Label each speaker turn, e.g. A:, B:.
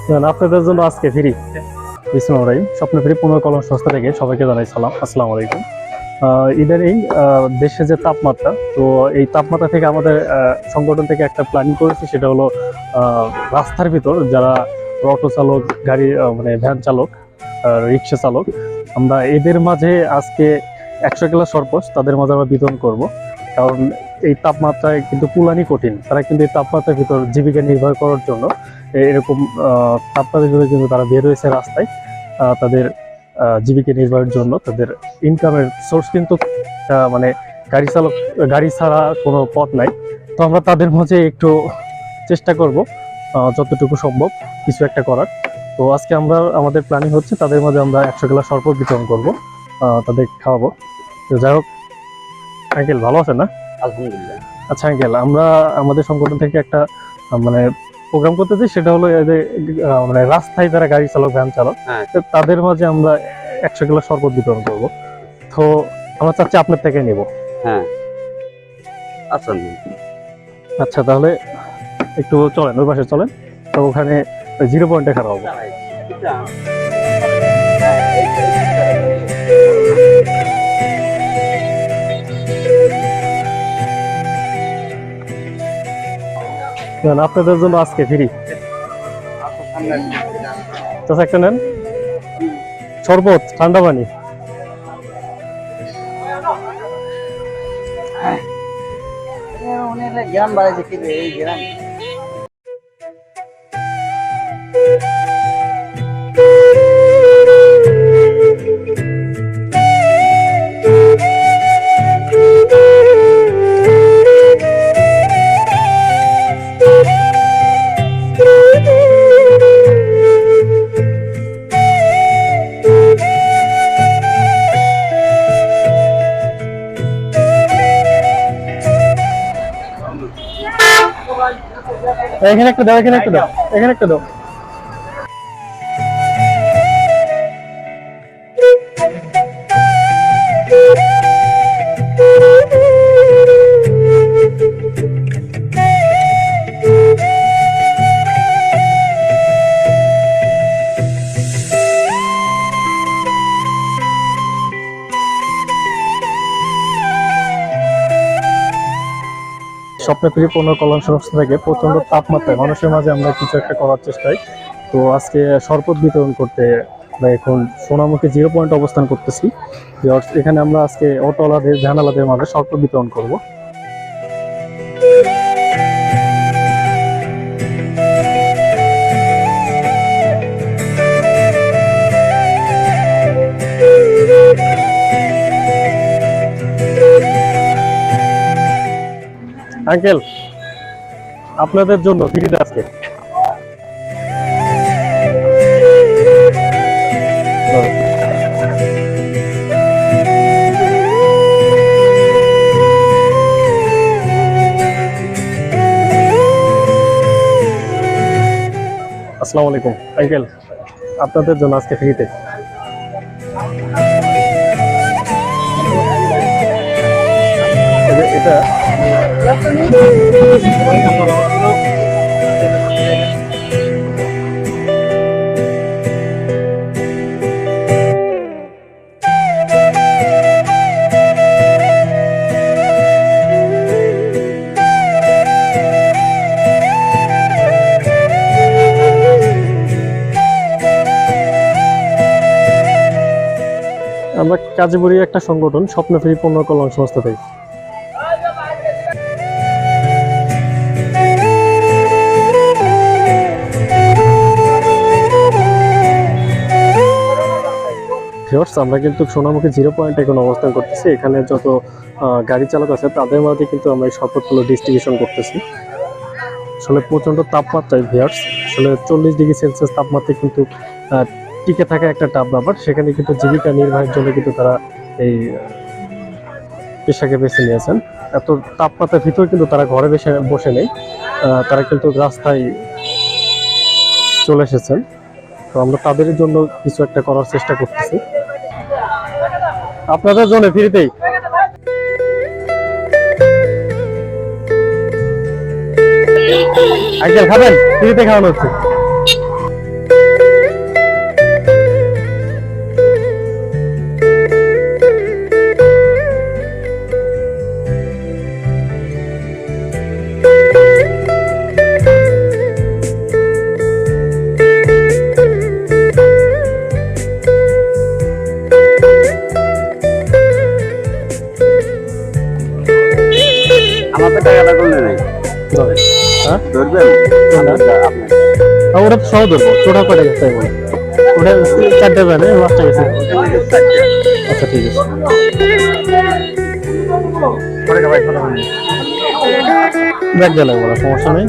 A: আপনাদের জন্য আজকে ফ্রি বিসমিল্লাহির স্বপ্ন ফ্রি পুনর্কলম সংস্থা থেকে সবাইকে জানাই সালাম, আসসালামু আলাইকুম। ইদানিং দেশে যে তাপমাত্রা, তো এই তাপমাত্রা থেকে আমাদের সংগঠন থেকে একটা প্ল্যানিং করেছি, সেটা হলো রাস্তার ভিতর যারা অটো চালক, গাড়ি মানে ভ্যান চালক, রিক্সা চালক, আমরা এদের মাঝে আজকে 100 গ্লাস সরপোষ তাদের মাঝে আমরা বিতরণ করব। কারণ এই তাপমাত্রায় কিন্তু কুলানি কঠিন, তারা কিন্তু এই তাপমাত্রার ভিতর জীবিকা নির্বাহ করার জন্য এরকম তাপমাত্রার ভিতরে কিন্তু তারা বের হয়েছে রাস্তায় তাদের জীবিকা নির্বাহের জন্য। তাদের ইনকামের সোর্স কিন্তু মানে গাড়ি ছাড়া কোনো পথ নাই। তো আমরা তাদের মাঝে একটু চেষ্টা করব যতটুকু সম্ভব কিছু একটা করার। তো আজকে আমাদের প্ল্যানিং হচ্ছে তাদের মাঝে আমরা 100 গ্লাস শরবত বিতরণ করব, তাদের খাওয়াবো। তো যাই হোক, আঙ্কেল ভালো আছেন না?
B: আলহামদুলিল্লাহ।
A: আচ্ছা আঙ্কেল, আমরা আমাদের সংগঠন থেকে একটা মানে প্রোগ্রাম করতেছি, সেটা হলো মানে রাস্তায় যারা গাড়ি চালক, ভ্যান চালক, তাদের মাঝে আমরা 100 গ্লাস শরবত বিতরণ করব। তো আমরা চাচ্ছি আপনার থেকে নেব।
B: হ্যাঁ,
A: আচ্ছা, তাহলে একটু চলেন, ওই পাশে চলেন, তো ওখানে 0 পয়েন্টে খারাপ হবো। আপনাদের জন্য আজকে ফ্রি একটা নেন, শরবত, ঠান্ডা পানি।
B: গ্রাম বাড়াই দেখি এই গ্রাম
A: এখানে একটা দাও, এখানে একটা দাও, এখানে একটা দাও। স্বপ্নপ্রিয় পুনর্কল্যাণ সংস্থা থেকে প্রচন্ড তাপমাত্রায় মানুষের মাঝে আমরা কিছু একটা করার চেষ্টায়, তো আজকে শরবত বিতরণ করতে আমরা এখন সোনামুখী 0 পয়েন্ট অবস্থান করতেছি। এখানে আমরা আজকে অটোওয়ালাদের, ভ্যানওয়ালাদের মাঝে শরবত বিতরণ করব। আঙ্কেল, আপনাদের জন্য ফ্রিতে আজকে। আসসালামু আলাইকুম আঙ্কেল, আপনাদের জন্য আজকে ফ্রিতে। এটা আমরা কাজীপুরি একটা সংগঠন, স্বপ্নফ্রি পুনর্কল্যাণ সংস্থা থেকে। আমরা কিন্তু সোনামুখী 0 পয়েন্টে এখন অবস্থান করতেছি। এখানে যত গাড়ি চালক আছে তাদের মধ্যে কিন্তু আমরা এই শরবতগুলো ডিস্ট্রিবিউশন করতেছি। আসলে প্রচন্ড তাপমাত্রায় ভিউয়ার্স, আসলে 40 ডিগ্রি সেলসিয়াস তাপমাত্রায় কিন্তু টিকে থাকা একটা টাফ ব্যাপার। সেখানে কিন্তু জীবিকা নির্বাহের জন্য কিন্তু তারা এই পেশাকে বেছে নিয়েছেন। এত তাপমাত্রার ভিতর কিন্তু তারা ঘরে বসে নেই, তারা কিন্তু রাস্তায় চলে এসেছেন। তো আমরা তাদের জন্য কিছু একটা করার চেষ্টা করতেছি, আপনাদের জন্য ফ্রিতেই। আঙ্কেল খাবেন? ফ্রিতে খাওয়ানো হচ্ছে। সহ ধরবো, টোটাল কয়টা গেছে তাই বলে? ওটা 4টে ব্যানে 5টা গেছে। আচ্ছা ঠিক আছে। ব্যাগ গেলে বলো, সমস্যা নেই।